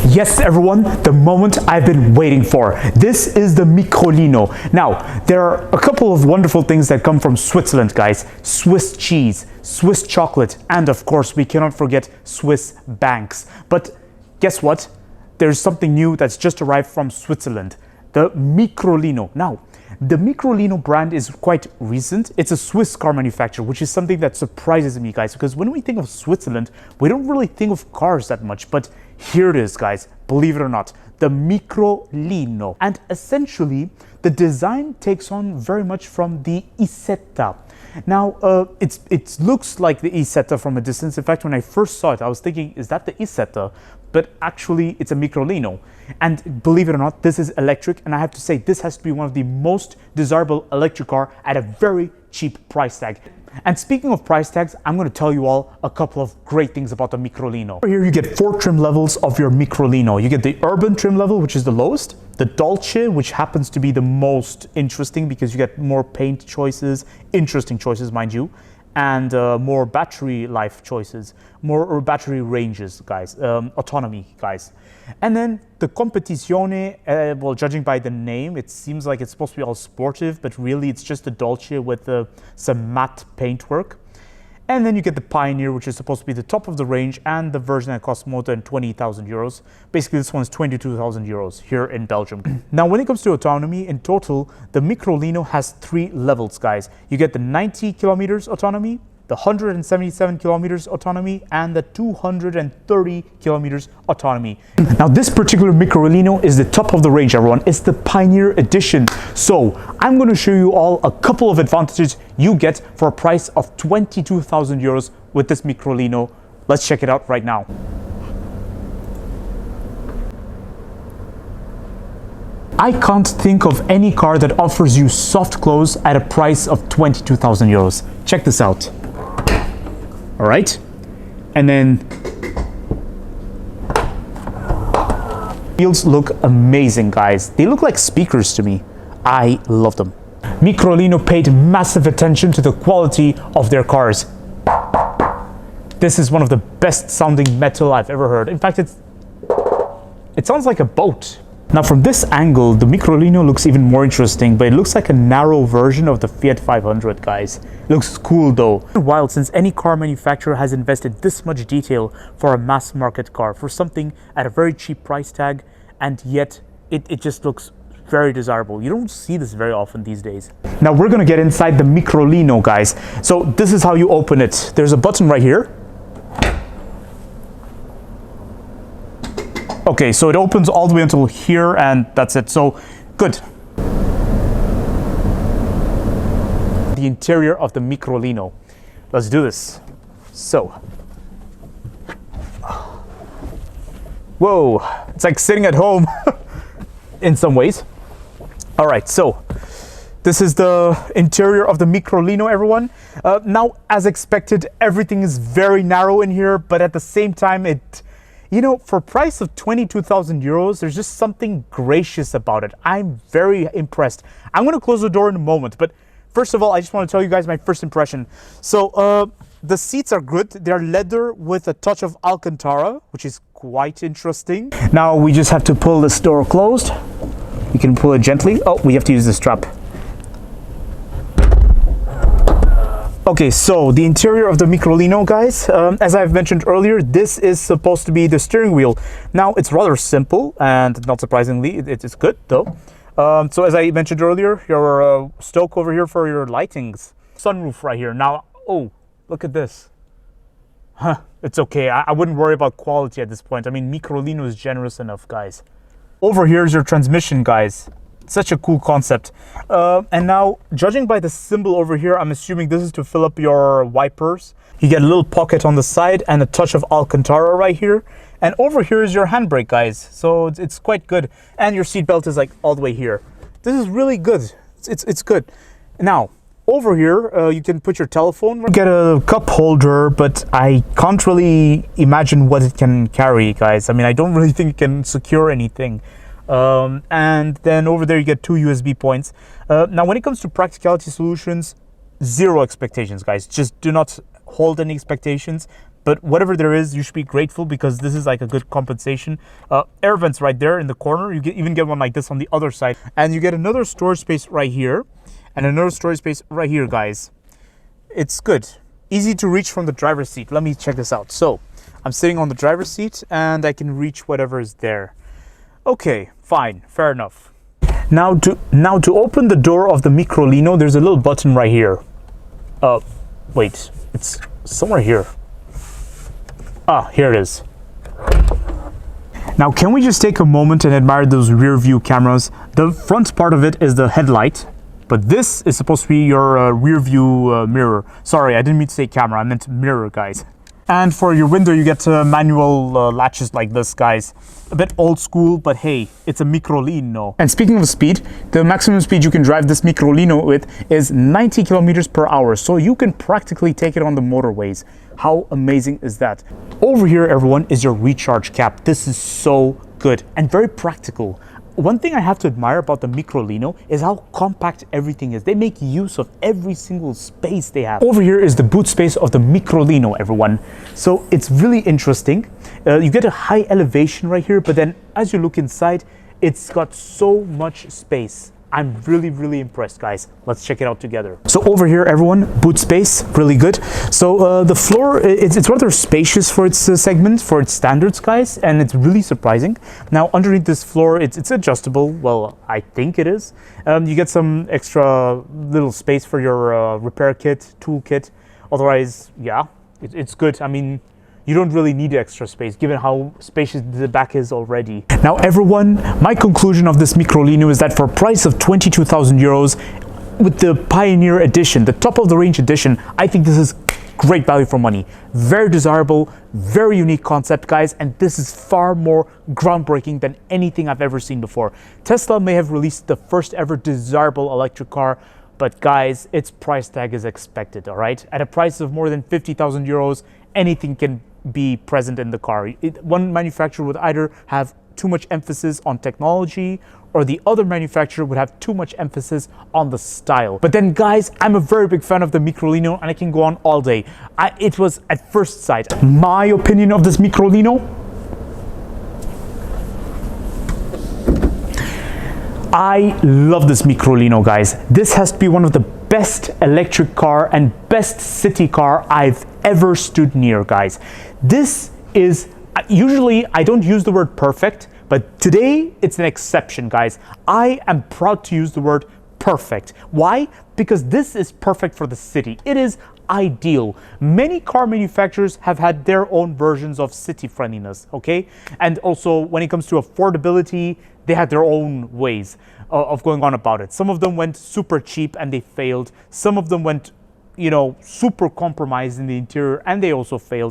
Yes, everyone, the moment I've been waiting for. This is the Microlino. Now, there are a couple of wonderful things that come from Switzerland, guys. Swiss cheese, Swiss chocolate, and of course, we cannot forget Swiss banks. But guess what? There's something new that's just arrived from Switzerland, the Microlino. Now, the Microlino brand is quite recent. It's a Swiss car manufacturer, which is something that surprises me, guys, because when we think of Switzerland, we don't really think of cars that much, but here it is, guys, believe it or not, the Microlino. And essentially, the design takes on very much from the Isetta. Now, it looks like the Isetta from a distance. In fact, when I first saw it, I was thinking, is that the Isetta? But actually, it's a Microlino. And believe it or not, this is electric. And I have to say, this has to be one of the most desirable electric car at a very cheap price tag. And speaking of price tags, I'm going to tell you all a couple of great things about the Microlino. Here you get 4 trim levels of your Microlino. You get the urban trim level, which is the lowest, the Dolce, which happens to be the most interesting because you get more paint choices, interesting choices, mind you, and more battery life choices, more battery ranges, guys, autonomy, guys. And then the Competizione, well, judging by the name, it seems like it's supposed to be all sportive, but really it's just a Dolce with some matte paintwork. And then you get the Pioneer, which is supposed to be the top of the range, and the version that costs more than 20,000 euros. Basically, this one's 22,000 euros here in Belgium. Now, when it comes to autonomy, in total, the Microlino has 3 levels, guys. You get the 90 kilometers autonomy, the 177 kilometers autonomy, and the 230 kilometers autonomy. Now, this particular Microlino is the top of the range, everyone. It's the Pioneer Edition. So I'm going to show you all a couple of advantages you get for a price of 22,000 euros with this Microlino. Let's check it out right now. I can't think of any car that offers you soft close at a price of 22,000 euros. Check this out. All right, and then wheels look amazing, guys. They look like speakers to me. I love them. Microlino paid massive attention to the quality of their cars. This is one of the best sounding metal I've ever heard. In fact, it sounds like a boat. Now, from this angle, the Microlino looks even more interesting, but it looks like a narrow version of the Fiat 500, guys. It looks cool, though. It's been a while since any car manufacturer has invested this much detail for a mass market car, for something at a very cheap price tag, and yet it just looks very desirable. You don't see this very often these days. Now, we're gonna get inside the Microlino, guys. So this is how you open it. There's a button right here. Okay, so it opens all the way until here, and that's it. So, good. The interior of the Microlino. Let's do this. So. Whoa, it's like sitting at home in some ways. All right, so this is the interior of the Microlino, everyone. Now, as expected, everything is very narrow in here, but at the same time, you know, for a price of 22,000 euros, there's just something gracious about it. I'm very impressed. I'm going to close the door in a moment, but first of all, I just want to tell you guys my first impression. So the seats are good. They're leather with a touch of Alcantara, which is quite interesting. Now we just have to pull this door closed. You can pull it gently. Oh, we have to use the strap. Okay, so the interior of the Microlino, guys, as I've mentioned earlier, this is supposed to be the steering wheel. Now, it's rather simple, and not surprisingly, it is good, though. So as I mentioned earlier, your stoke over here for your lightings. Sunroof right here. Now, oh, look at this. Huh, it's okay. I wouldn't worry about quality at this point. I mean, Microlino is generous enough, guys. Over here is your transmission, guys. Such a cool concept. And now, judging by the symbol over here, I'm assuming this is to fill up your wipers. You get a little pocket on the side and a touch of Alcantara right here. And over here is your handbrake, guys. So it's quite good. And your seatbelt is like all the way here. This is really good. It's good. Now, over here, you can put your telephone. Get a cup holder, but I can't really imagine what it can carry, guys. I mean, I don't really think it can secure anything. And then over there you get 2 USB points. Now when it comes to practicality solutions, zero expectations, guys. Just do not hold any expectations. but whatever there is, you should be grateful because this is like a good compensation. Air vents right there in the corner. You even get one like this on the other side, and you get another storage space right here and another storage space right here, guys. It's good, easy to reach from the driver's seat. Let me check this out. So I'm sitting on the driver's seat and I can reach whatever is there. Okay, fine, fair enough. Now to open the door of the Microlino, there's a little button right here. Wait, it's somewhere here. Ah, here it is. Now, can we just take a moment and admire those rear view cameras? The front part of it is the headlight, but this is supposed to be your rear view mirror. Sorry, I didn't mean to say camera, I meant mirror, guys. And for your window, you get manual latches like this, guys. A bit old school, but hey, it's a Microlino. And speaking of speed, the maximum speed you can drive this Microlino with is 90 kilometers per hour. So you can practically take it on the motorways. How amazing is that? Over here, everyone, is your recharge cap. This is so good and very practical. One thing I have to admire about the Microlino is how compact everything is. They make use of every single space they have. Over here is the boot space of the Microlino, everyone. So it's really interesting. You get a high elevation right here, but then as you look inside, it's got so much space. I'm really impressed, guys. Let's check it out together. So over here, everyone, boot space, really good. So the floor, it's rather spacious for its segment, for its standards, guys, and it's really surprising. Now, underneath this floor, it's adjustable. Well, I think it is. You get some extra little space for your repair kit, tool kit. Otherwise, yeah, it's good. I mean, you don't really need extra space given how spacious the back is already. Now everyone, my conclusion of this Microlino is that for a price of 22,000 euros with the Pioneer Edition, the top of the range edition, I think this is great value for money. Very desirable, very unique concept, guys, and this is far more groundbreaking than anything I've ever seen before. Tesla may have released the first ever desirable electric car, but guys, its price tag is expected, all right? At a price of more than 50,000 euros, anything can be present in the car. One manufacturer would either have too much emphasis on technology or the other manufacturer would have too much emphasis on the style. But then, guys, I'm a very big fan of the Microlino and I can go on all day. It was at first sight. My opinion of this Microlino? I love this Microlino, guys. This has to be one of the best electric car and best city car I've ever stood near, guys. This is, usually I don't use the word perfect, but today it's an exception, guys. I am proud to use the word perfect. Why? Because this is perfect for the city. It is ideal. Many car manufacturers have had their own versions of city friendliness, okay? And also when it comes to affordability, they had their own ways of going on about it. Some of them went super cheap and they failed. Some of them went, you know, super compromised in the interior and they also failed.